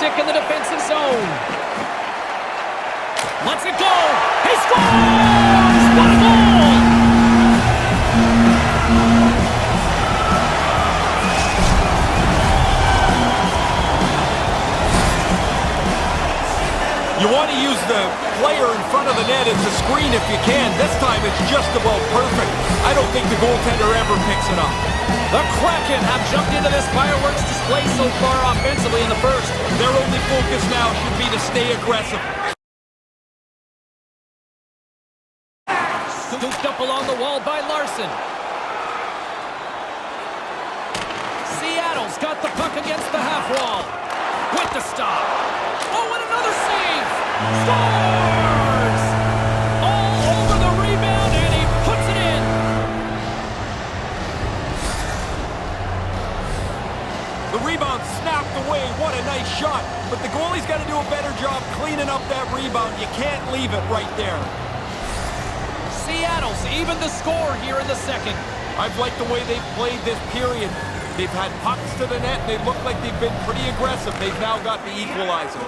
stick in the defensive zone. Lets it go. He scores! What a goal! You want to use the player in front of the net as a screen if you can. This time it's just about perfect. I don't think the goaltender ever picks it up. The Kraken have jumped into this fireworks display so far offensively in the first. Their only focus now should be to stay aggressive. Scooped up along the wall by Larson. Seattle's got the puck against the half wall. With the stop. Oh, and another save! Scores! All over the rebound, and he puts it in. The rebound snapped away. What a nice shot. But the goalie's got to do a better job cleaning up that rebound. You can't leave it right there. Seattle's even the score here in the second. I've liked the way they've played this period. They've had pucks to the net. They look like they've been pretty aggressive. They've now got the equalizer.